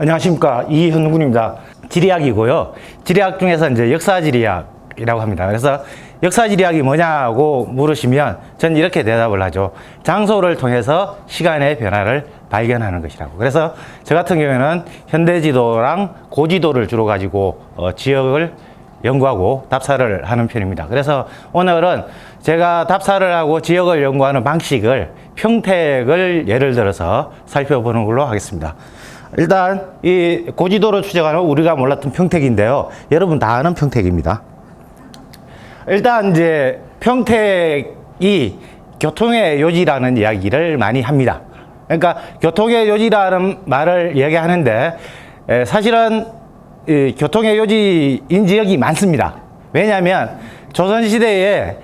안녕하십니까, 이현군입니다. 지리학이고요. 지리학 중에서 이제 역사지리학이라고 합니다. 그래서 역사지리학이 뭐냐고 물으시면 저는 이렇게 대답을 하죠. 장소를 통해서 시간의 변화를 발견하는 것이라고. 그래서 저 같은 경우에는 현대지도랑 고지도를 주로 가지고 지역을 연구하고 답사를 하는 편입니다. 그래서 오늘은 제가 답사를 하고 지역을 연구하는 방식을, 평택을 예를 들어서 살펴보는 걸로 하겠습니다. 일단 이 고지도를 추적하는 우리가 몰랐던 평택인데요. 여러분 다 아는 평택입니다. 일단 이제 평택이 교통의 요지라는 이야기를 많이 합니다. 그러니까 교통의 요지라는 말을 이야기하는데 사실은 이 교통의 요지인 지역이 많습니다. 왜냐하면 조선시대에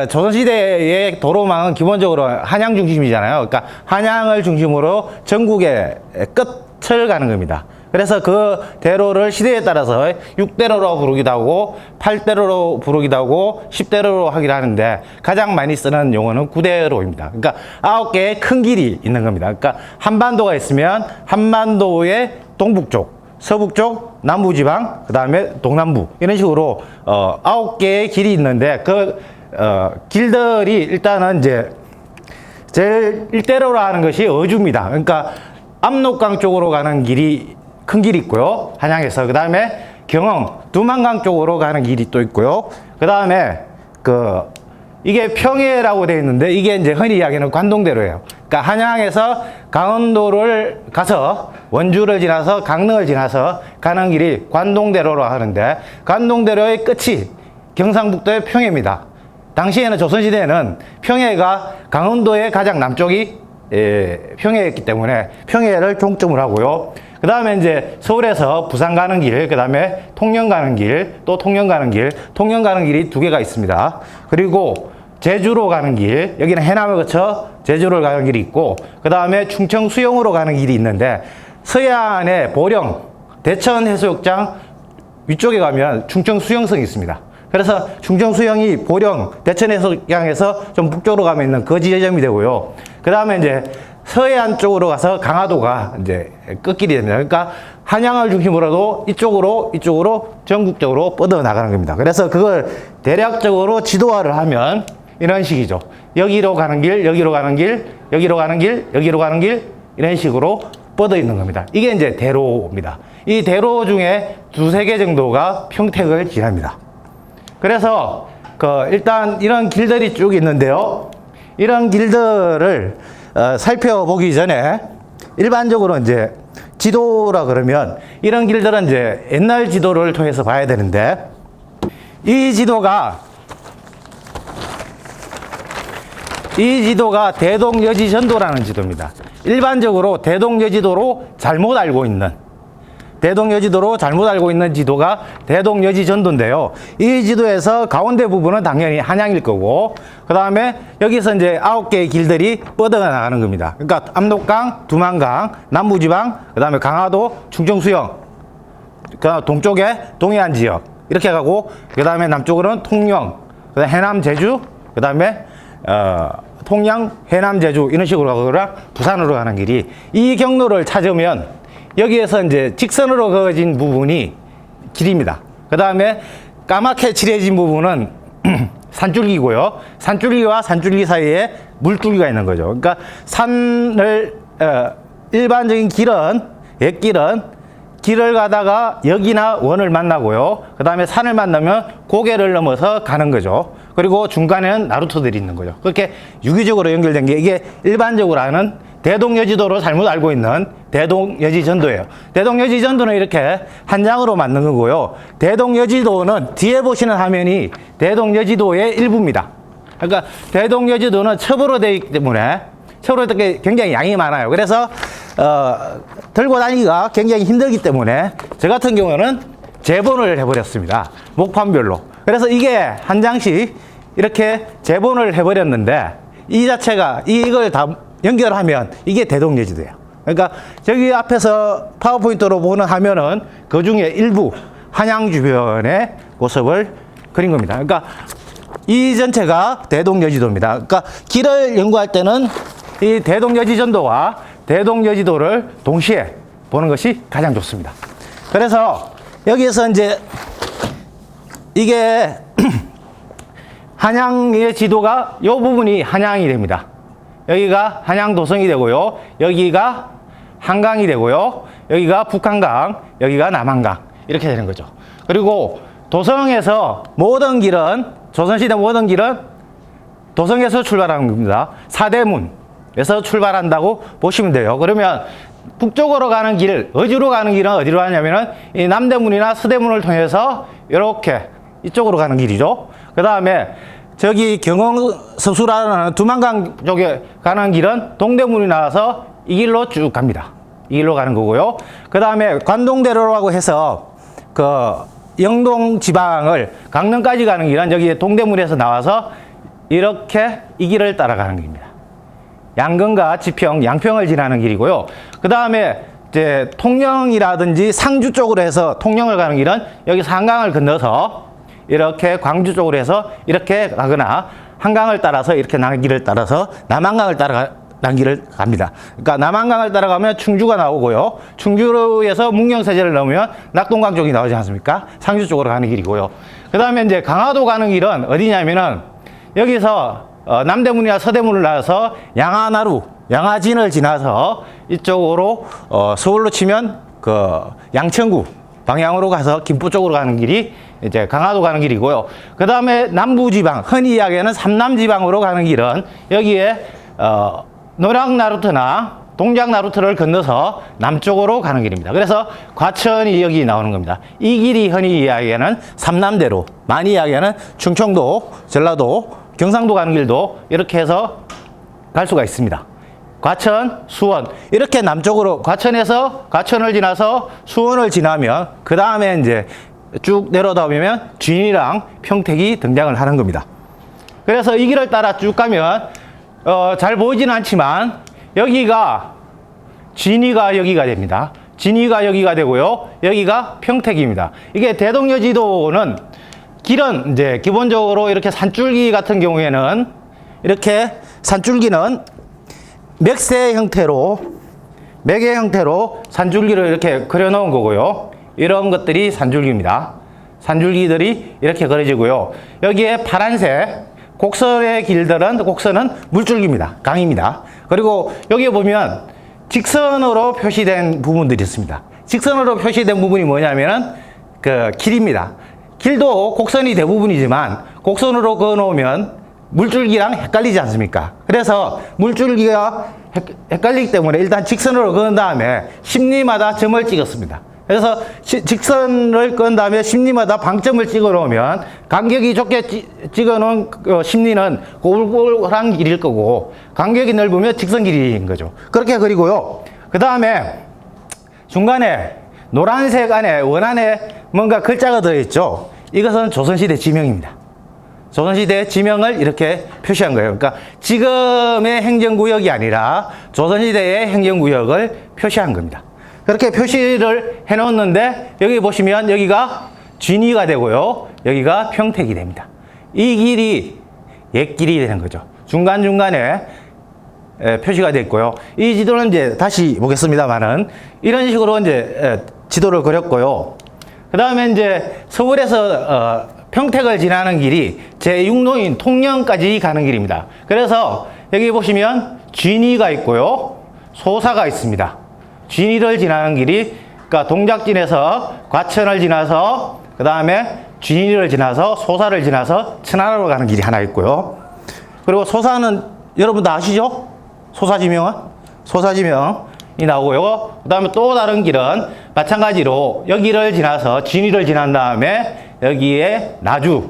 조선시대의 도로망은 기본적으로 한양 중심이잖아요. 그러니까 한양을 중심으로 전국의 끝을 가는 겁니다. 그래서 그 대로를 시대에 따라서 6대로로 부르기도 하고 8대로로 부르기도 하고 10대로로 하기도 하는데 가장 많이 쓰는 용어는 9대로입니다. 그러니까 9개의 큰 길이 있는 겁니다. 그러니까 한반도가 있으면 한반도의 동북쪽, 서북쪽, 남부지방, 그 다음에 동남부, 이런 식으로 9개의 길이 있는데 길들이 일단은 이제 제일 일대로로 하는 것이 어주입니다. 그러니까 압록강 쪽으로 가는 길이 큰 길이 있고요. 한양에서. 그 다음에 경흥, 두만강 쪽으로 가는 길이 또 있고요. 그 다음에 이게 평해라고 되어 있는데 이게 이제 흔히 이야기하는 관동대로예요. 그러니까 한양에서 강원도를 가서 원주를 지나서 강릉을 지나서 가는 길이 관동대로로 하는데 관동대로의 끝이 경상북도의 평해입니다. 당시에는 조선시대에는 평해가 강원도의 가장 남쪽이 평해였기 때문에 평해를 종점을 하고요. 그 다음에 이제 서울에서 부산 가는 길, 그 다음에 통영 가는 길, 또 통영 가는 길, 통영 가는 길이 2개가 있습니다. 그리고 제주로 가는 길, 여기는 해남을 거쳐 제주를 가는 길이 있고, 그 다음에 충청 수영으로 가는 길이 있는데, 서해안의 보령, 대천 해수욕장 위쪽에 가면 충청 수영성이 있습니다. 그래서 충청 수영이 보령, 대천 해수욕장에서 좀 북쪽으로 가면 있는 그 지점이 되고요. 그 다음에 이제 서해안 쪽으로 가서 강화도가 이제 끝길이 됩니다. 그러니까 한양을 중심으로도 이쪽으로 전국적으로 뻗어 나가는 겁니다. 그래서 그걸 대략적으로 지도화를 하면 이런 식이죠. 여기로 가는 길, 여기로 가는 길, 여기로 가는 길, 여기로 가는 길, 이런 식으로 뻗어 있는 겁니다. 이게 이제 대로입니다. 이 대로 중에 2-3개 정도가 평택을 지납니다. 그래서 일단 이런 길들이 쭉 있는데요. 이런 길들을 살펴보기 전에 일반적으로 이제 지도라 그러면 이런 길들은 이제 옛날 지도를 통해서 봐야 되는데 이 지도가 대동여지전도라는 지도입니다. 일반적으로 대동여지도로 잘못 알고 있는 지도가 대동여지전도인데요. 이 지도에서 가운데 부분은 당연히 한양일 거고, 그 다음에 여기서 이제 9개의 길들이 뻗어 나가는 겁니다. 그러니까 압록강, 두만강, 남부지방, 그 다음에 강화도, 충청수영, 그 동쪽에 동해안 지역, 이렇게 가고, 그 다음에 남쪽으로는 통영, 그 다음에 해남, 제주, 그 다음에 통영, 해남, 제주, 이런 식으로 가거나 부산으로 가는 길이, 이 경로를 찾으면 여기에서 이제 직선으로 그어진 부분이 길입니다. 그 다음에 까맣게 칠해진 부분은 산줄기고요. 산줄기와 산줄기 사이에 물줄기가 있는 거죠. 그러니까 일반적인 옛길은 길을 가다가 역이나 원을 만나고요. 그 다음에 산을 만나면 고개를 넘어서 가는 거죠. 그리고 중간에는 나루터들이 있는 거죠. 그렇게 유기적으로 연결된 게 이게 일반적으로 아는 대동여지도로 잘못 알고 있는 대동여지전도예요. 대동여지전도는 이렇게 한 장으로 만든 거고요. 대동여지도는 뒤에 보시는 화면이 대동여지도의 일부입니다. 그러니까 대동여지도는 첩으로 되어 있기 때문에 첩으로 되게 굉장히 양이 많아요. 그래서 들고 다니기가 굉장히 힘들기 때문에 저 같은 경우는 재본을 해버렸습니다. 목판별로. 그래서 이게 한 장씩 이렇게 재본을 해버렸는데 이 자체가 이걸 다 연결하면 이게 대동여지도예요. 그러니까 저기 앞에서 파워포인트로 보는 화면은 그 중에 일부 한양 주변의 모습을 그린 겁니다. 그러니까 이 전체가 대동여지도입니다. 그러니까 길을 연구할 때는 이 대동여지전도와 대동여지도를 동시에 보는 것이 가장 좋습니다. 그래서 여기에서 이제 이게 한양의 지도가 이 부분이 한양이 됩니다. 여기가 한양 도성이 되고요. 여기가 한강이 되고요. 여기가 북한강, 여기가 남한강 이렇게 되는 거죠. 그리고 도성에서 모든 길은 조선시대 모든 길은 도성에서 출발하는 겁니다. 사대문에서 출발한다고 보시면 돼요. 그러면 북쪽으로 가는 길, 어디로 가는 길은 어디로 가냐면은 이 남대문이나 서대문을 통해서 이렇게 이쪽으로 가는 길이죠. 그 다음에 저기 경흥서수라는 두만강 쪽에 가는 길은 동대문이 나와서 이 길로 쭉 갑니다. 이 길로 가는 거고요. 그 다음에 관동대로라고 해서 그 영동 지방을 강릉까지 가는 길은 여기 동대문에서 나와서 이렇게 이 길을 따라가는 길입니다. 양근과 지평, 양평을 지나는 길이고요. 그 다음에 이제 통영이라든지 상주 쪽으로 해서 통영을 가는 길은 여기서 한강을 건너서 이렇게 광주 쪽으로 해서 이렇게 가거나 한강을 따라서 이렇게 남길을 따라서 남한강을 따라 남길을 갑니다. 그러니까 남한강을 따라가면 충주가 나오고요. 충주에서 문경세제를 넘으면 낙동강 쪽이 나오지 않습니까? 상주 쪽으로 가는 길이고요. 그 다음에 이제 강화도 가는 길은 어디냐면은 여기서 남대문이나 서대문을 나와서 양화나루, 양화진을 지나서 이쪽으로 서울로 치면 그 양천구 방향으로 가서 김포 쪽으로 가는 길이 이제 강화도 가는 길이고요. 그 다음에 남부지방, 흔히 이야기하는 삼남지방으로 가는 길은 여기에 노량나루트나 동작나루트를 건너서 남쪽으로 가는 길입니다. 그래서 과천이 여기 나오는 겁니다. 이 길이 흔히 이야기하는 삼남대로, 많이 이야기하는 충청도, 전라도, 경상도 가는 길도 이렇게 해서 갈 수가 있습니다. 과천, 수원 이렇게 남쪽으로 과천에서 과천을 지나서 수원을 지나면 그 다음에 이제 쭉 내려다 보면 진이랑 평택이 등장을 하는 겁니다. 그래서 이 길을 따라 쭉 가면 잘 보이지는 않지만 여기가 진이가 여기가 됩니다. 진이가 여기가 되고요. 여기가 평택입니다. 이게 대동여 지도는 길은 이제 기본적으로 이렇게 산줄기 같은 경우에는 이렇게 산줄기는 맥의 형태로 산줄기를 이렇게 그려 놓은 거고요. 이런 것들이 산줄기입니다. 산줄기들이 이렇게 그려지고요. 여기에 파란색 곡선의 길들은 곡선은 물줄기입니다. 강입니다. 그리고 여기 보면 직선으로 표시된 부분들이 있습니다. 직선으로 표시된 부분이 뭐냐면은 그 길입니다. 길도 곡선이 대부분이지만 곡선으로 그어 놓으면 물줄기랑 헷갈리지 않습니까? 그래서 물줄기가 헷갈리기 때문에 일단 직선으로 그은 다음에 심리마다 점을 찍었습니다. 그래서 직선을 끈 다음에 심리마다 방점을 찍어 놓으면 간격이 좁게 찍어 놓은 심리는 골골한 길일 거고 간격이 넓으면 직선 길이인 거죠. 그렇게 그리고요. 그 다음에 중간에 노란색 안에 원 안에 뭔가 글자가 들어있죠. 이것은 조선시대 지명입니다. 조선시대 지명을 이렇게 표시한 거예요. 그러니까 지금의 행정구역이 아니라 조선시대의 행정구역을 표시한 겁니다. 그렇게 표시를 해 놓았는데 여기 보시면 여기가 진이가 되고요. 여기가 평택이 됩니다. 이 길이 옛길이 되는 거죠. 중간중간에 표시가 되어 있고요. 이 지도는 이제 다시 보겠습니다만은 이런 식으로 이제 지도를 그렸고요. 그 다음에 이제 서울에서 평택을 지나는 길이 제6노인 통영까지 가는 길입니다. 그래서 여기 보시면 진이가 있고요. 소사가 있습니다. 진이를 지나는 길이 그러니까 동작진에서 과천을 지나서 그 다음에 진이를 지나서 소사를 지나서 천안으로 가는 길이 하나 있고요. 그리고 소사는 여러분 다 아시죠? 소사지명은? 소사지명이 나오고요. 그 다음에 또 다른 길은 마찬가지로 여기를 지나서 진이를 지난 다음에 여기에 나주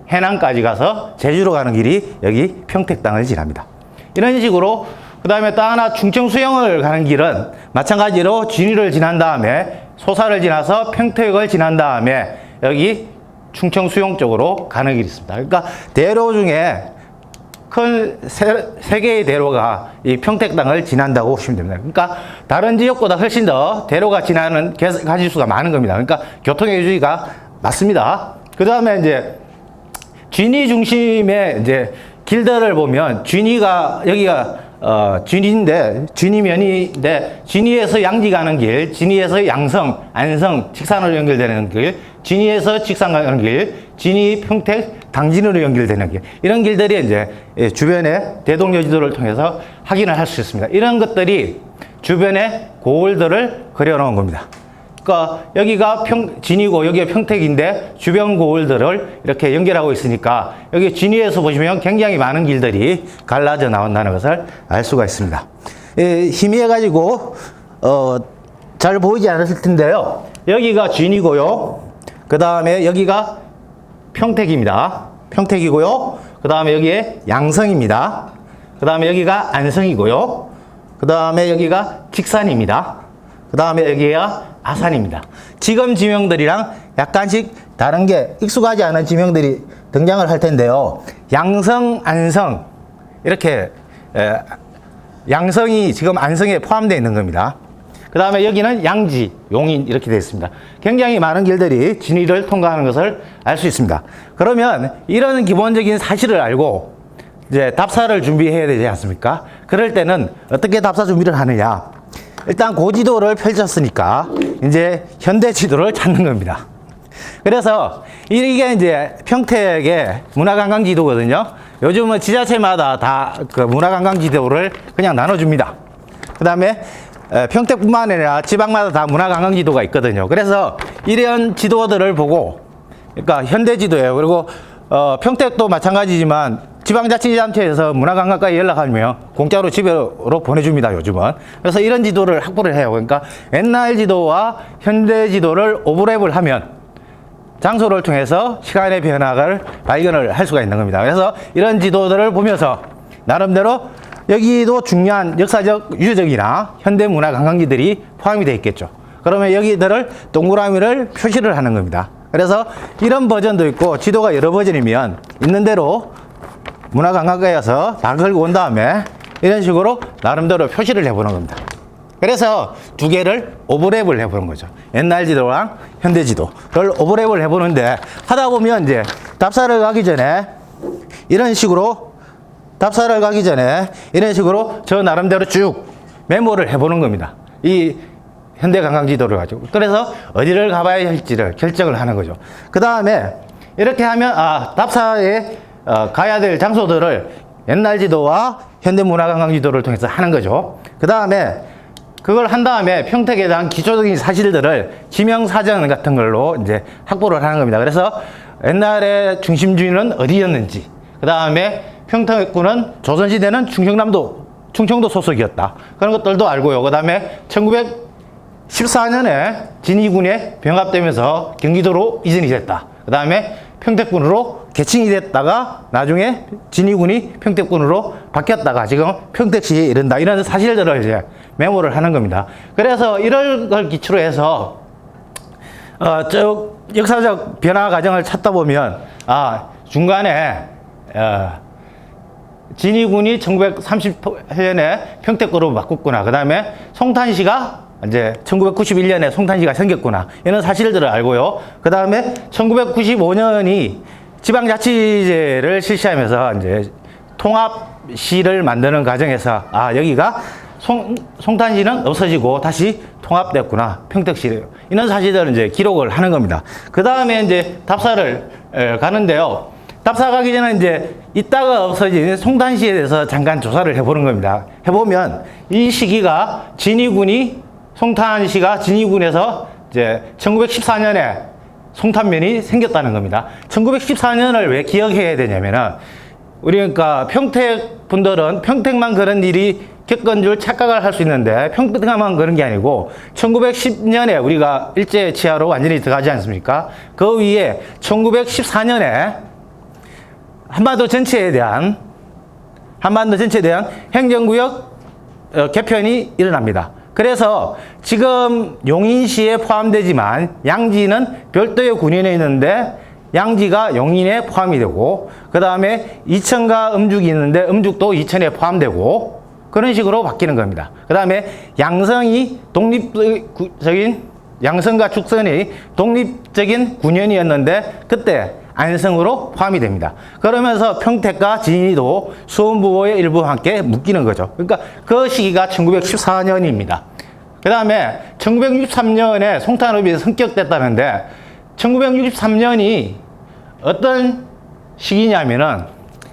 해남까지 가서 제주로 가는 길이 여기 평택 땅을 지납니다. 이런 식으로 그 다음에 또 하나 충청수영을 가는 길은 마찬가지로 진위를 지난 다음에 소사를 지나서 평택을 지난 다음에 여기 충청수영 쪽으로 가는 길이 있습니다. 그러니까 대로 중에 큰 세 개의 대로가 이 평택 땅을 지난다고 보시면 됩니다. 그러니까 다른 지역보다 훨씬 더 대로가 지나는 가지수가 많은 겁니다. 그러니까 교통의 유지가 맞습니다. 그 다음에 이제 진위 중심의 이제 길들을 보면 진위가 여기가 진위면인데, 진위에서 양지 가는 길, 진위에서 양성, 안성, 직산으로 연결되는 길, 진위에서 직산 가는 길, 진위, 평택, 당진으로 연결되는 길. 이런 길들이 이제 주변의 대동여지도를 통해서 확인을 할 수 있습니다. 이런 것들이 주변의 고을들을 그려놓은 겁니다. 그러니까 여기가 진위고 여기가 평택인데 주변 고을들을 이렇게 연결하고 있으니까 여기 진위에서 보시면 굉장히 많은 길들이 갈라져 나온다는 것을 알 수가 있습니다. 희미해가지고 잘 보이지 않았을 텐데요. 여기가 진위고요. 그 다음에 여기가 평택입니다. 평택이고요. 그 다음에 여기에 양성입니다. 그 다음에 여기가 안성이고요. 그 다음에 여기가 직산입니다. 그 다음에 여기가 아산입니다. 지금 지명들이랑 약간씩 다른 게 익숙하지 않은 지명들이 등장을 할 텐데요. 양성, 안성 이렇게 양성이 지금 안성에 포함되어 있는 겁니다. 그 다음에 여기는 양지, 용인 이렇게 되어 있습니다. 굉장히 많은 길들이 진위를 통과하는 것을 알 수 있습니다. 그러면 이런 기본적인 사실을 알고 이제 답사를 준비해야 되지 않습니까? 그럴 때는 어떻게 답사 준비를 하느냐? 일단 고지도를 펼쳤으니까 이제 현대 지도를 찾는 겁니다. 그래서 이게 이제 평택의 문화관광 지도거든요. 요즘은 지자체마다 다 그 문화관광 지도를 그냥 나눠줍니다. 그 다음에 평택뿐만 아니라 지방마다 다 문화관광 지도가 있거든요. 그래서 이런 지도들을 보고, 그러니까 현대 지도예요. 그리고 평택도 마찬가지지만 지방자치단체에서 문화관광과에 연락하면 공짜로 집으로 보내줍니다, 요즘은. 그래서 이런 지도를 확보를 해요. 그러니까 옛날 지도와 현대 지도를 오버랩을 하면 장소를 통해서 시간의 변화를 발견을 할 수가 있는 겁니다. 그래서 이런 지도들을 보면서 나름대로 여기도 중요한 역사적, 유적이나 현대 문화관광지들이 포함이 되어 있겠죠. 그러면 여기들을 동그라미를 표시를 하는 겁니다. 그래서 이런 버전도 있고 지도가 여러 버전이면 있는 대로 문화관광과에서 다 걸고 온 다음에 이런 식으로 나름대로 표시를 해보는 겁니다. 그래서 두 개를 오버랩을 해보는 거죠. 옛날 지도랑 현대 지도를 오버랩을 해보는데, 하다 보면 이제 답사를 가기 전에 이런 식으로 저 나름대로 쭉 메모를 해보는 겁니다. 이 현대 관광 지도를 가지고. 그래서 어디를 가봐야 할지를 결정을 하는 거죠. 그 다음에 이렇게 하면 답사에 가야 될 장소들을 옛날 지도와 현대 문화관광 지도를 통해서 하는 거죠. 그 다음에 그걸 한 다음에 평택에 대한 기초적인 사실들을 지명사전 같은 걸로 이제 확보를 하는 겁니다. 그래서 옛날에 중심주의는 어디였는지, 그 다음에 평택군은 조선시대는 충청도 소속이었다. 그런 것들도 알고요. 그 다음에 1914년에 진위군에 병합되면서 경기도로 이전이 됐다. 그 다음에 평택군으로 개칭이 됐다가 나중에 진위군이 평택군으로 바뀌었다가 지금 평택시에 이른다. 이런 사실들을 이제 메모를 하는 겁니다. 그래서 이런 걸 기초로 해서 역사적 변화 과정을 찾다 보면 중간에 진위군이 1930년에 평택군으로 바꿨구나. 그 다음에 송탄시가 이제 1991년에 송탄시가 생겼구나. 이런 사실들을 알고요. 그 다음에 1995년이 지방자치제를 실시하면서 이제 통합시를 만드는 과정에서 여기가 송탄시는 없어지고 다시 통합됐구나. 평택시래요. 이런 사실들을 이제 기록을 하는 겁니다. 그 다음에 이제 답사를 가는데요. 답사 가기 전에 이제 이따가 없어진 송탄시에 대해서 잠깐 조사를 해보는 겁니다. 해보면 이 시기가 송탄시가 진위군에서 이제 1914년에 송탄면이 생겼다는 겁니다. 1914년을 왜 기억해야 되냐면은, 우리 그러니까 평택 분들은 평택만 그런 일이 겪은 줄 착각을 할 수 있는데, 평택만 그런 게 아니고 1910년에 우리가 일제 치하로 완전히 들어가지 않습니까? 그 위에 1914년에 한반도 전체에 대한 행정구역 개편이 일어납니다. 그래서 지금 용인시에 포함되지만 양지는 별도의 군인에 있는데 양지가 용인에 포함이 되고, 그 다음에 이천과 음죽이 있는데 음죽도 이천에 포함되고, 그런 식으로 바뀌는 겁니다. 그 다음에 양성과 축선이 독립적인 군현이었는데 그때 안성으로 포함이 됩니다. 그러면서 평택과 진리도 수원부의 일부와 함께 묶이는 거죠. 그러니까 그 시기가 1914년입니다. 그 다음에 1963년에 송탄읍이 성격됐다는데 1963년이 어떤 시기냐면은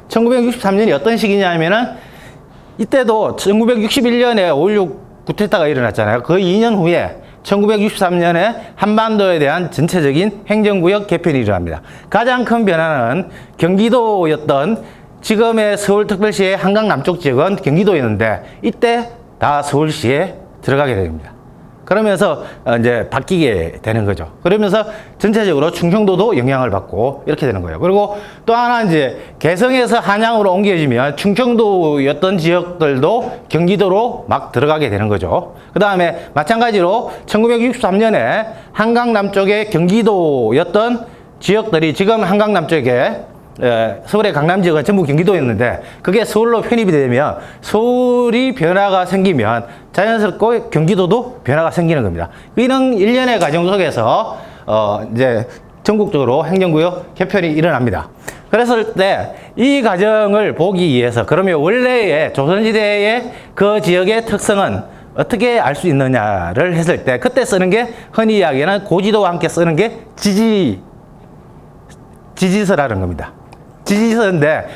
1963년이 어떤 시기냐면은 이때도 1961년에 5.16 쿠데타가 일어났잖아요. 그 2년 후에 1963년에 한반도에 대한 전체적인 행정구역 개편이 일어납니다. 가장 큰 변화는 경기도였던 지금의 서울특별시의 한강 남쪽 지역은 경기도였는데 이때 다 서울시에 들어가게 됩니다. 그러면서 이제 바뀌게 되는 거죠. 그러면서 전체적으로 충청도도 영향을 받고 이렇게 되는 거예요. 그리고 또 하나 이제 개성에서 한양으로 옮겨지면 충청도였던 지역들도 경기도로 막 들어가게 되는 거죠. 그 다음에 마찬가지로 1963년에 한강 남쪽의 경기도였던 지역들이 지금 한강 남쪽에 서울의 강남 지역은 전부 경기도였는데 그게 서울로 편입이 되면 서울이 변화가 생기면 자연스럽게 경기도도 변화가 생기는 겁니다. 이런 일련의 과정 속에서 이제 전국적으로 행정구역 개편이 일어납니다. 그랬을 때 이 과정을 보기 위해서 그러면 원래의 조선시대의 그 지역의 특성은 어떻게 알 수 있느냐를 했을 때 그때 쓰는 게 흔히 이야기하는 고지도와 함께 쓰는 게 지지서라는 겁니다. 지지서인데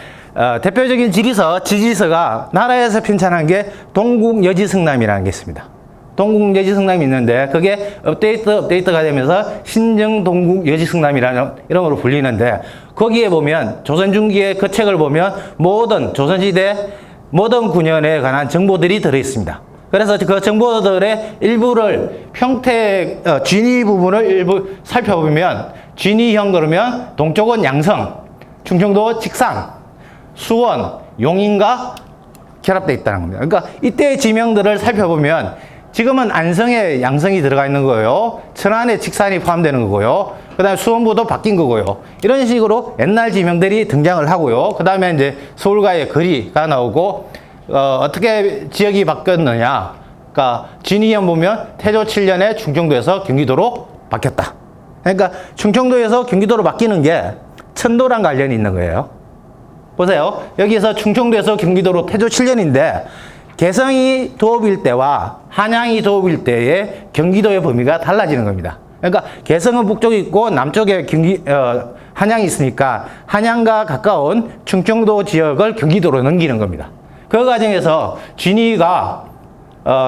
대표적인 지지서가 나라에서 편찬한 게 동국여지승남이라는 게 있습니다. 동국여지승남이 있는데 그게 업데이트가 되면서 신정동국여지승남이라는 이름으로 불리는데 거기에 보면 조선 중기의 그 책을 보면 모든 조선시대 모든 군현에 관한 정보들이 들어있습니다. 그래서 그 정보들의 일부를 평택 진위 부분을 일부 살펴보면 진위형 그러면 동쪽은 양성, 충청도 직상, 수원, 용인과 결합되어 있다는 겁니다. 그러니까 이때의 지명들을 살펴보면 지금은 안성에 양성이 들어가 있는 거고요. 천안에 직산이 포함되는 거고요. 그 다음에 수원부도 바뀐 거고요. 이런 식으로 옛날 지명들이 등장을 하고요. 그 다음에 이제 서울과의 거리가 나오고 어떻게 지역이 바뀌었느냐. 그러니까 진위형 보면 태조 7년에 충청도에서 경기도로 바뀌었다. 그러니까 충청도에서 경기도로 바뀌는 게 천도랑 관련이 있는 거예요. 보세요. 여기서 충청도에서 경기도로 태조 7년인데 개성이 도읍일 때와 한양이 도읍일 때의 경기도의 범위가 달라지는 겁니다. 그러니까 개성은 북쪽에 있고 남쪽에 한양이 있으니까 한양과 가까운 충청도 지역을 경기도로 넘기는 겁니다. 그 과정에서 진위가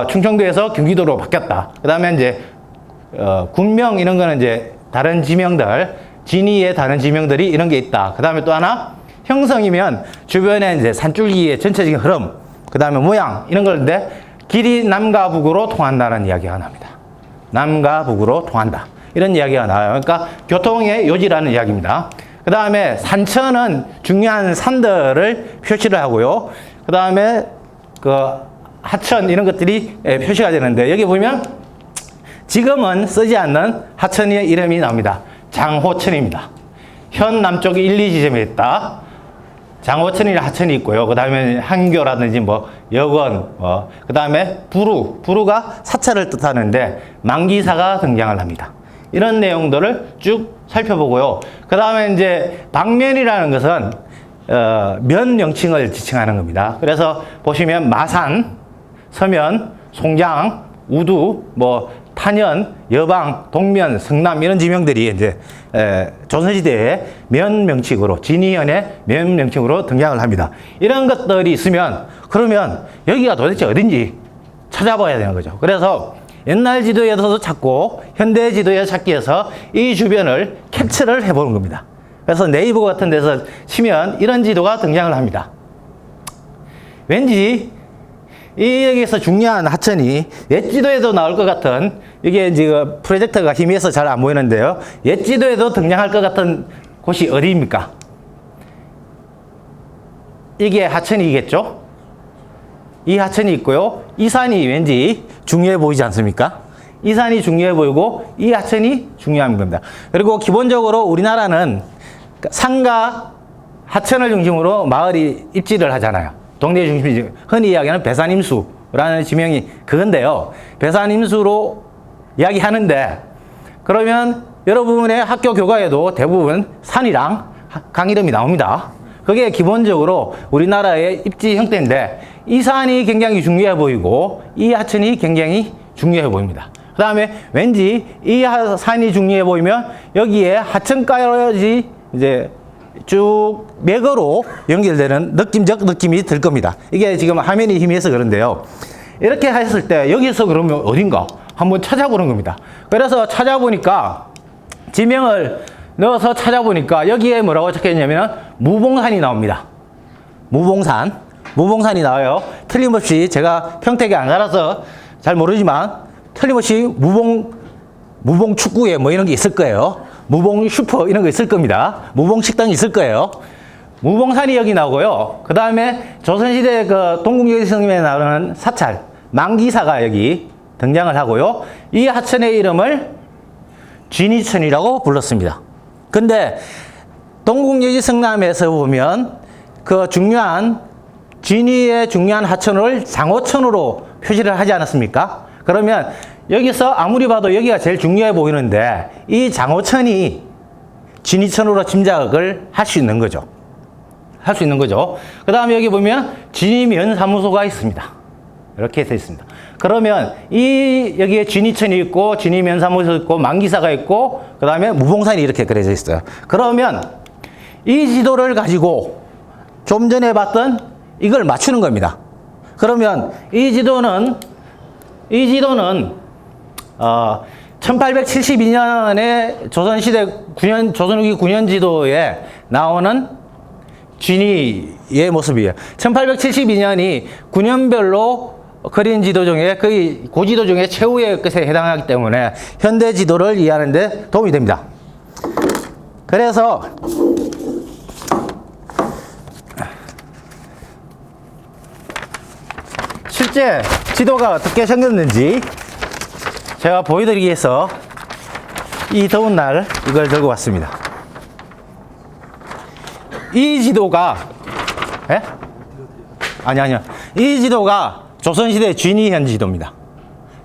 충청도에서 경기도로 바뀌었다. 그 다음에 이제 군명 이런 거는 이제 다른 지명들 진위의 다른 지명들이 이런 게 있다. 그 다음에 또 하나 형성이면 주변에 이제 산줄기의 전체적인 흐름, 그 다음에 모양 이런 건데 길이 남과 북으로 통한다는 이야기가 납니다. 남과 북으로 통한다. 이런 이야기가 나와요. 그러니까 교통의 요지라는 이야기입니다. 그 다음에 산천은 중요한 산들을 표시를 하고요. 그 다음에 그 하천 이런 것들이 표시가 되는데 여기 보면 지금은 쓰지 않는 하천의 이름이 나옵니다. 장호천입니다. 현 남쪽에 1, 2지점에 있다. 장호천이나 하천이 있고요. 그 다음에 한교라든지 뭐 여건, 그 다음에 부루가 사찰을 뜻하는데 만기사가 등장을 합니다. 이런 내용들을 쭉 살펴보고요. 그 다음에 이제 방면이라는 것은 면 명칭을 지칭하는 겁니다. 그래서 보시면 마산, 서면, 송장, 우두, 뭐 탄현, 여방, 동면, 성남 이런 지명들이 이제 조선시대의 면 명칭으로 진위현의 면 명칭으로 등장을 합니다. 이런 것들이 있으면 그러면 여기가 도대체 어딘지 찾아봐야 되는 거죠. 그래서 옛날 지도에서도 찾고 현대 지도에 찾기 위해서 이 주변을 캡처를 해보는 겁니다. 그래서 네이버 같은 데서 치면 이런 지도가 등장을 합니다. 왠지 여기에서 중요한 하천이 옛 지도에도 나올 것 같은 이게 지금 프로젝터가 희미해서 잘 안 보이는데요. 옛 지도에도 등장할 것 같은 곳이 어디입니까? 이게 하천이겠죠? 이 하천이 있고요. 이 산이 왠지 중요해 보이지 않습니까? 이 산이 중요해 보이고 이 하천이 중요한 겁니다. 그리고 기본적으로 우리나라는 산과 하천을 중심으로 마을이 입지를 하잖아요. 동네 중심이 흔히 이야기하는 배산임수라는 지명이 그건데요. 배산임수로 이야기하는데 그러면 여러분의 학교 교과에도 대부분 산이랑 강 이름이 나옵니다. 그게 기본적으로 우리나라의 입지 형태인데 이 산이 굉장히 중요해 보이고 이 하천이 굉장히 중요해 보입니다. 그 다음에 왠지 이 산이 중요해 보이면 여기에 하천까지 이제 쭉 맥으로 연결되는 느낌적 느낌이 들 겁니다. 이게 지금 화면이 희미해서 그런데요. 이렇게 했을 때 여기서 그러면 어딘가 한번 찾아보는 겁니다. 그래서 찾아보니까 지명을 넣어서 찾아보니까 여기에 뭐라고 적혀 있냐면 무봉산이 나옵니다. 무봉산이 나와요. 틀림없이 제가 평택에 안 살아서 잘 모르지만 틀림없이 무봉 축구에 뭐 이런 게 있을 거예요. 무봉 슈퍼 이런 거 있을 겁니다. 무봉 식당이 있을 거예요. 무봉산이 여기 나오고요. 그 다음에 조선시대 그 동국여지성에 나오는 사찰 망기사가 여기 등장을 하고요. 이 하천의 이름을 쥐니천이라고 불렀습니다. 근데 동국여지성남에서 보면 그 중요한 쥐니의 중요한 하천을 장호천으로 표시를 하지 않았습니까? 그러면 여기서 아무리 봐도 여기가 제일 중요해 보이는데 이 장호천이 쥐니천으로 짐작을 할 수 있는 거죠. 그 다음에 여기 보면 쥐니면사무소가 있습니다. 이렇게 되어 있습니다. 그러면 여기에 쥐니천이 있고 쥐니면사무소 있고 망기사가 있고 그 다음에 무봉산이 이렇게 그려져 있어요. 그러면 이 지도를 가지고 좀 전에 봤던 이걸 맞추는 겁니다. 그러면 이 지도는 1872년에 조선시대 조선후기 9년 지도에 나오는 쥐니의 모습이에요. 1872년이 9년별로 그린 지도 중에 거의 고지도 중에 최후의 것에 해당하기 때문에 현대 지도를 이해하는 데 도움이 됩니다. 그래서 실제 지도가 어떻게 생겼는지 제가 보여드리기 위해서 이 더운 날 이걸 들고 왔습니다. 이 지도가 아니요. 이 지도가 조선시대 쥐니현 지도입니다.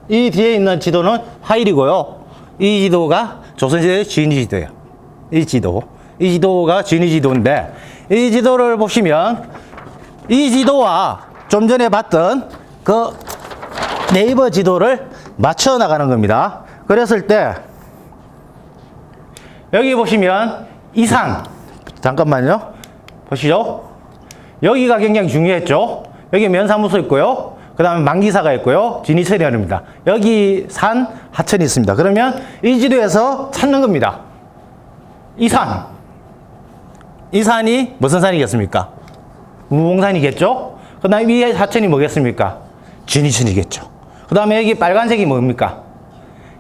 이 뒤에 있는 지도는 화일이고요. 이 지도가 조선시대 쥐니 지도예요. 이 지도가 쥐니 지도인데 이 지도를 보시면 이 지도와 좀 전에 봤던 그 네이버 지도를 맞춰 나가는 겁니다. 그랬을 때 여기 보시면 이 산 잠깐만요. 보시죠. 여기가 굉장히 중요했죠. 여기 면사무소 있고요. 그 다음에 망기사가 있고요. 쥐니천이랍니다. 여기 산 하천이 있습니다. 그러면 이 지도에서 찾는 겁니다. 이 산이 무슨 산이겠습니까? 무봉산이겠죠. 그 다음에 이 하천이 뭐겠습니까? 쥐니천이겠죠. 그 다음에 여기 빨간색이 뭡니까?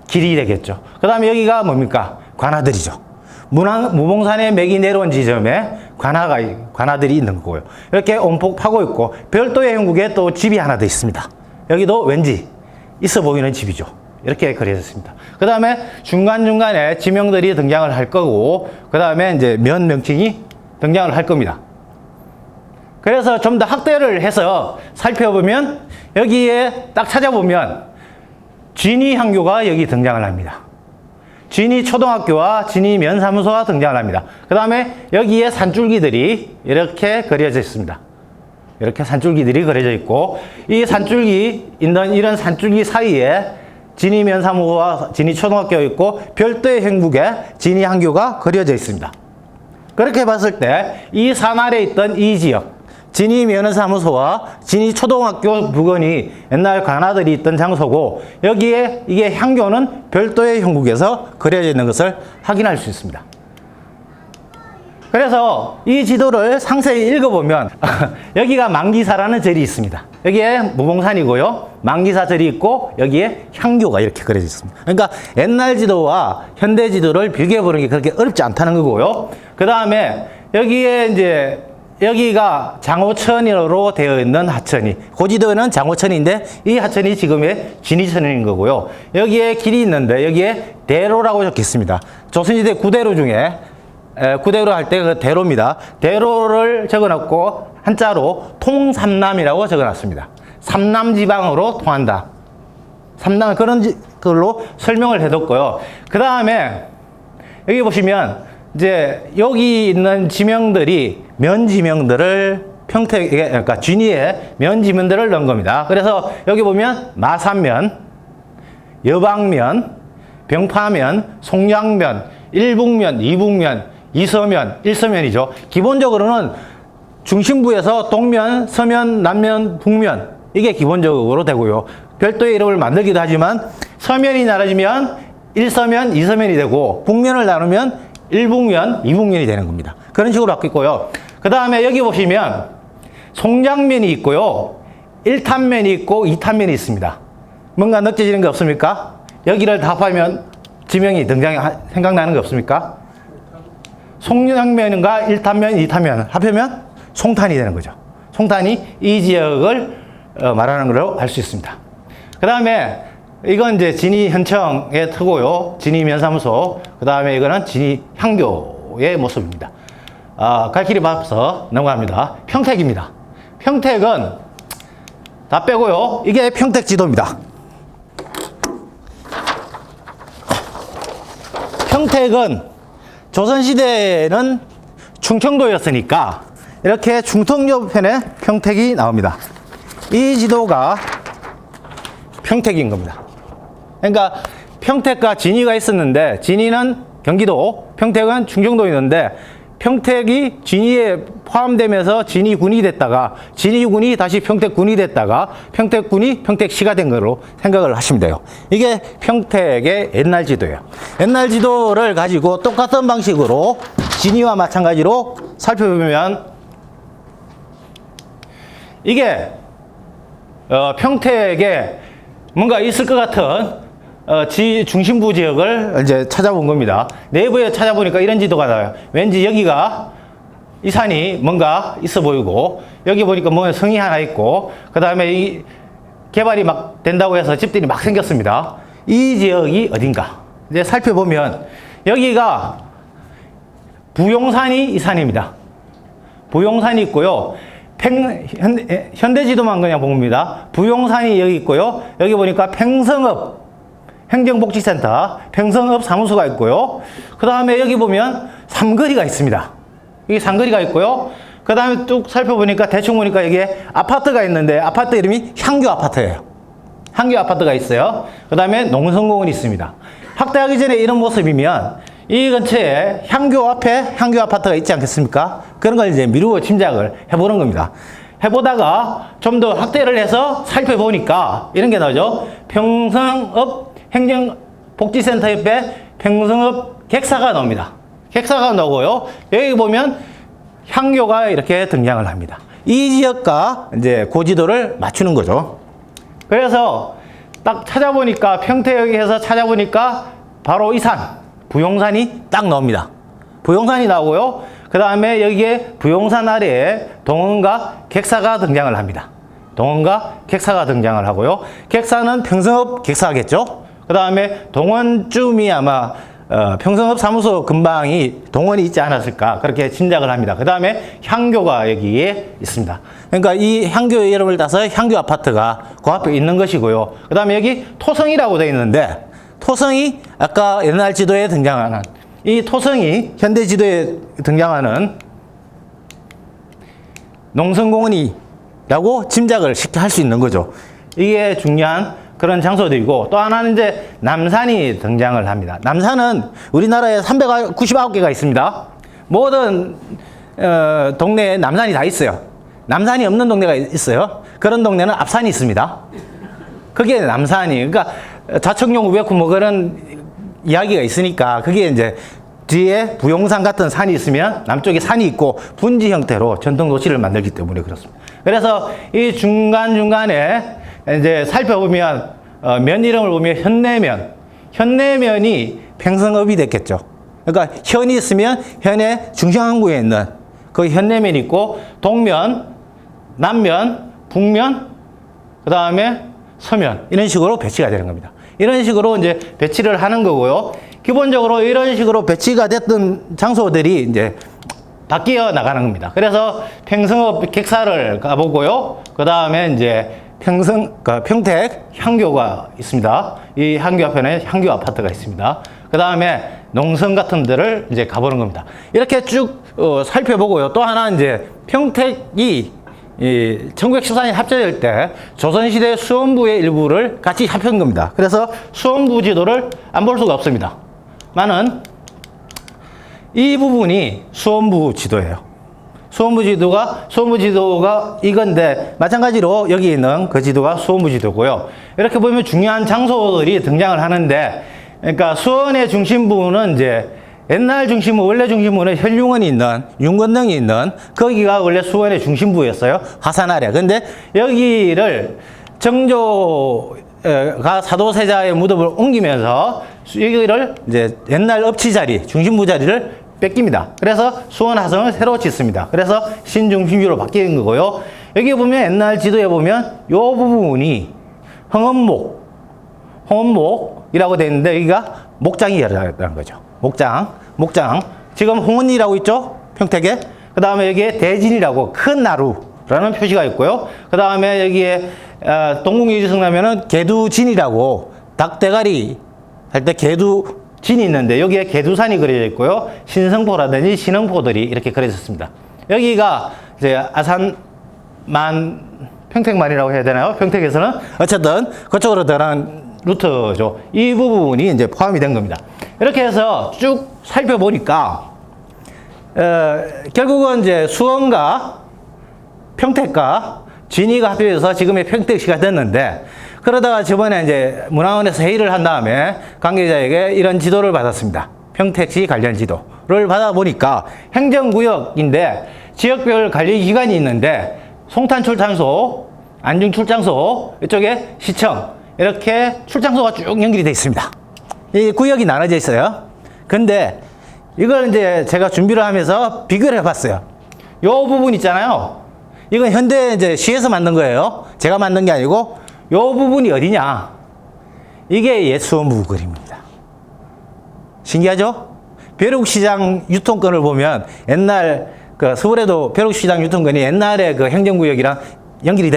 길이 되겠죠. 그 다음에 여기가 뭡니까? 관아들이죠. 무봉산의 맥이 내려온 지점에 관아들이 있는 거고요. 이렇게 온폭 파고 있고 별도의 형국에 또 집이 하나 더 있습니다. 여기도 왠지 있어 보이는 집이죠. 이렇게 그려졌습니다. 그 다음에 중간중간에 지명들이 등장을 할 거고 그 다음에 이제 면 명칭이 등장을 할 겁니다. 그래서 좀 더 확대를 해서 살펴보면 여기에 딱 찾아보면 쥐니 향교가 여기 등장을 합니다. 쥐니 초등학교와 쥐니 면사무소가 등장을 합니다. 그 다음에 여기에 산줄기들이 이렇게 그려져 있습니다. 이렇게 산줄기들이 그려져 있고 이 산줄기 있는 이런 산줄기 사이에 쥐니 면사무소와 쥐니 초등학교가 있고 별도의 행국에 쥐니 향교가 그려져 있습니다. 그렇게 봤을 때 이 산 아래에 있던 이 지역 쥐니 면사무소와 쥐니 초등학교 부근이 옛날 관아들이 있던 장소고 여기에 이게 향교는 별도의 형국에서 그려져 있는 것을 확인할 수 있습니다. 그래서 이 지도를 상세히 읽어보면 여기가 망기사라는 절이 있습니다. 여기에 무봉산이고요. 망기사 절이 있고 여기에 향교가 이렇게 그려져 있습니다. 그러니까 옛날 지도와 현대 지도를 비교해보는 게 그렇게 어렵지 않다는 거고요. 그 다음에 여기에 이제 여기가 장호천으로 되어 있는 하천이 고지도에는 장호천인데 이 하천이 지금의 쥐니천인 거고요. 여기에 길이 있는데 여기에 대로라고 적혀 있습니다. 조선시대 구대로 중에 구대로 할 때 그 대로입니다. 대로를 적어놨고 한자로 통삼남이라고 적어놨습니다. 삼남지방으로 통한다. 그런 걸로 설명을 해뒀고요. 그 다음에 여기 보시면 이제 여기 있는 지명들이 면 지명들을 그러니까 진위에 면 지명들을 넣은 겁니다. 그래서 여기 보면 마산면, 여방면, 병파면, 송량면, 일북면, 이북면, 이서면, 일서면이죠. 기본적으로는 중심부에서 동면, 서면, 남면, 북면 이게 기본적으로 되고요. 별도의 이름을 만들기도 하지만 서면이 나눠지면 일서면, 이서면이 되고 북면을 나누면 일북면, 이북면이 되는 겁니다. 그런 식으로 바뀌고요. 그 다음에 여기 보시면 송장면이 있고요. 1탄면이 있고 2탄면이 있습니다. 뭔가 느껴지는 게 없습니까? 여기를 다 합하면 지명이 생각나는 게 없습니까? 송장면과 1탄면, 2탄면 합하면 송탄이 되는 거죠. 송탄이 이 지역을 말하는 걸로 알 수 있습니다. 그 다음에 이건 이제 진위현청의 트고요. 진위면사무소. 그 다음에 이거는 진위향교의 모습입니다. 갈 길이 바빠서 넘어갑니다. 평택입니다. 평택은 다 빼고요. 이게 평택 지도입니다. 평택은 조선시대에는 충청도였으니까 이렇게 충청도편에 평택이 나옵니다. 이 지도가 평택인 겁니다. 그러니까 평택과 진위가 있었는데 진위는 경기도, 평택은 충청도에 있는데 평택이 진위에 포함되면서 진위군이 됐다가 진위군이 다시 평택군이 됐다가 평택군이 평택시가 된 거로 생각을 하시면 돼요. 이게 평택의 옛날 지도예요. 옛날 지도를 가지고 똑같은 방식으로 진위와 마찬가지로 살펴보면 이게 평택에 뭔가 있을 것 같은 중심부 지역을 이제 찾아본 겁니다. 내부에 찾아보니까 이런 지도가 나와요. 왠지 여기가 이 산이 뭔가 있어 보이고 여기 보니까 뭐 성이 하나 있고 그 다음에 이 개발이 막 된다고 해서 집들이 막 생겼습니다. 이 지역이 어딘가 이제 살펴보면 여기가 부용산이 이 산입니다. 부용산이 있고요. 현대지도만 그냥 봅니다. 부용산이 여기 있고요. 여기 보니까 팽성읍 행정복지센터, 팽성읍 사무소가 있고요. 그 다음에 여기 보면 삼거리가 있습니다. 여기 삼거리가 있고요. 그 다음에 쭉 살펴보니까 대충 보니까 여기에 아파트가 있는데 아파트 이름이 향교 아파트예요. 향교 아파트가 있어요. 그 다음에 농성공원이 있습니다. 확대하기 전에 이런 모습이면 이 근처에 향교 앞에 향교 아파트가 있지 않겠습니까? 그런 걸 이제 미루어 짐작을 해보는 겁니다. 해보다가 좀 더 확대를 해서 살펴보니까 이런 게 나오죠. 평성읍 행정복지센터 옆에 평성읍 객사가 나옵니다. 객사가 나오고요. 여기 보면 향교가 이렇게 등장을 합니다. 이 지역과 이제 고지도를 맞추는 거죠. 그래서 딱 찾아보니까 평택에서 찾아보니까 바로 이 산, 부용산이 딱 나옵니다. 부용산이 나오고요. 그 다음에 여기에 부용산 아래에 동원과 객사가 등장을 합니다. 동원과 객사가 등장을 하고요. 객사는 평성읍 객사겠죠. 그 다음에 동원쯤이 아마 평성읍 사무소 근방이 동원이 있지 않았을까 그렇게 짐작을 합니다. 그 다음에 향교가 여기에 있습니다. 그러니까 이 향교의 이름을 따서 향교 아파트가 그 앞에 있는 것이고요. 그 다음에 여기 토성이라고 되어 있는데 토성이 아까 옛날 지도에 등장하는 이 토성이 현대 지도에 등장하는 농성공원이라고 짐작을 쉽게 할 수 있는 거죠. 이게 중요한 그런 장소들이고 또 하나는 이제 남산이 등장을 합니다. 남산은 우리나라에 399개가 있습니다. 모든 동네에 남산이 다 있어요. 남산이 없는 동네가 있어요. 그런 동네는 앞산이 있습니다. 그게 남산이 그러니까 자청용 우베쿠 뭐 그런 이야기가 있으니까 그게 이제 뒤에 부용산 같은 산이 있으면 남쪽에 산이 있고 분지 형태로 전통 도시를 만들기 때문에 그렇습니다. 그래서 이 중간중간에 이제 살펴보면 면 이름을 보면 현내면이 팽성읍이 됐겠죠. 그러니까 현이 있으면 현의 중심항구에 있는 그 현내면이 있고 동면, 남면, 북면, 그 다음에 서면 이런 식으로 배치가 되는 겁니다. 이런 식으로 이제 배치를 하는 거고요. 기본적으로 이런 식으로 배치가 됐던 장소들이 이제 바뀌어 나가는 겁니다. 그래서 팽성읍 객사를 가보고요. 그 다음에 이제 평택 향교가 있습니다. 이 향교 앞에는 향교 아파트가 있습니다. 그 그 다음에 농성 같은 데를 이제 가보는 겁니다. 이렇게 쭉 살펴보고요. 또 하나 이제 평택이 1914년 합쳐질 때 조선시대 수원부의 일부를 같이 합한 겁니다. 그래서 수원부 지도를 안 볼 수가 없습니다. 많은 이 부분이 수원부 지도예요. 수원부 지도가 이건데, 마찬가지로 여기 있는 그 지도가 수원부 지도고요. 이렇게 보면 중요한 장소들이 등장을 하는데, 그러니까 수원의 중심부는 이제 옛날 중심부, 원래 중심부는 현룡원이 있는, 윤건능이 있는, 거기가 원래 수원의 중심부였어요. 화산 아래. 근데 여기를 정조가 사도세자의 무덤을 옮기면서 여기를 이제 옛날 업치 자리, 중심부 자리를 뺏깁니다. 그래서 수원 화성을 새로 짓습니다. 그래서 신중심부로 바뀌는 거고요. 여기 보면 옛날 지도에 보면 이 부분이 홍원목이라고 되어 있는데, 여기가 목장이라는 거죠. 목장. 지금 홍원이라고 있죠? 평택에. 그 다음에 여기에 대진이라고 큰 나루라는 표시가 있고요. 그 다음에 여기에 동국유지성 나면은 개두진이라고 닭대가리 할 때 개두진이 있는데, 여기에 개두산이 그려져 있고요. 신성포라든지 신흥포들이 이렇게 그려져 있습니다. 여기가 이제 평택만이라고 해야 되나요? 평택에서는 어쨌든 그쪽으로 들어가는 루트죠. 이 부분이 이제 포함이 된 겁니다. 이렇게 해서 쭉 살펴보니까 결국은 이제 수원과 평택과 진위가 합쳐져서 지금의 평택시가 됐는데, 그러다가 저번에 이제 문화원에서 회의를 한 다음에 관계자에게 이런 지도를 받았습니다. 평택시 관련 지도를 받아보니까 행정구역인데 지역별 관리 기관이 있는데, 송탄 출장소, 안중 출장소, 이쪽에 시청, 이렇게 출장소가 쭉 연결이 되어 있습니다. 이 구역이 나눠져 있어요. 근데 이걸 이제 제가 준비를 하면서 비교를 해봤어요. 이 부분 있잖아요. 이건 현대 이제 시에서 만든 거예요. 제가 만든 게 아니고, 이 부분이 어디냐? 이게 옛 수원부 그림입니다. 신기하죠? 벼룩시장 유통권을 보면 옛날 그 서울에도 벼룩시장 유통권이 옛날에 그 행정구역이랑 연결이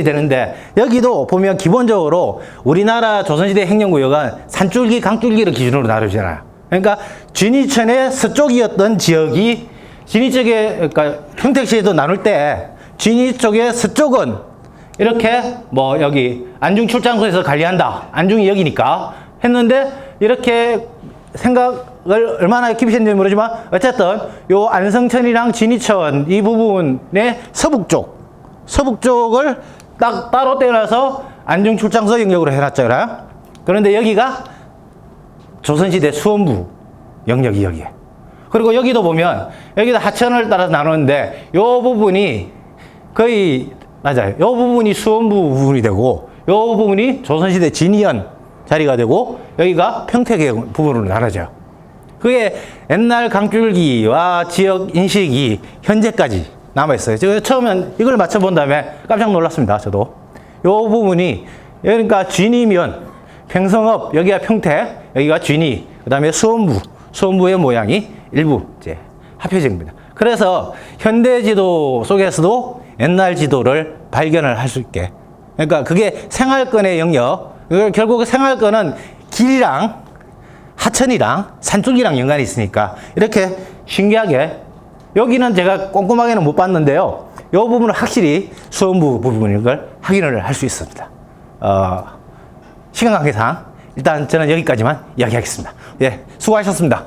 되는데, 여기도 보면 기본적으로 우리나라 조선시대 행정구역은 산줄기, 강줄기를 기준으로 나누잖아요. 그러니까 진위천의 서쪽이었던 지역이 진위 쪽에, 그러니까 평택시에도 나눌 때 진위 쪽의 서쪽은 이렇게 뭐 여기 안중 출장소에서 관리한다. 안중이 여기니까 했는데, 이렇게 생각을 얼마나 깊이 했는지 모르지만 어쨌든 요 안성천이랑 진위천 이 부분의 서북쪽을 딱 따로 떼어놔서 안중 출장소 영역으로 해놨죠. 그런데 여기가 조선시대 수원부 영역이 여기에. 그리고 여기도 보면 여기도 하천을 따라서 나누는데, 요 부분이 거의 맞아요. 요 부분이 수원부 부분이 되고, 요 부분이 조선시대 진위현 자리가 되고, 여기가 평택의 부분으로 나눠져요. 그게 옛날 강줄기와 지역 인식이 현재까지 남아있어요. 제가 처음엔 이걸 맞춰본 다음에 깜짝 놀랐습니다. 저도. 요 부분이, 그러니까 진위면, 평성읍, 여기가 평택, 여기가 진위, 그 다음에 수원부의 모양이 일부 이제 합해진 겁니다. 그래서 현대 지도 속에서도 옛날 지도를 발견을 할 수 있게. 그러니까 그게 생활권의 영역, 결국 생활권은 길이랑 하천이랑 산줄기랑 연관이 있으니까 이렇게 신기하게, 여기는 제가 꼼꼼하게는 못 봤는데요. 이 부분은 확실히 수원부 부분인 걸 확인을 할 수 있습니다. 시간 관계상 일단 저는 여기까지만 이야기하겠습니다. 예, 수고하셨습니다.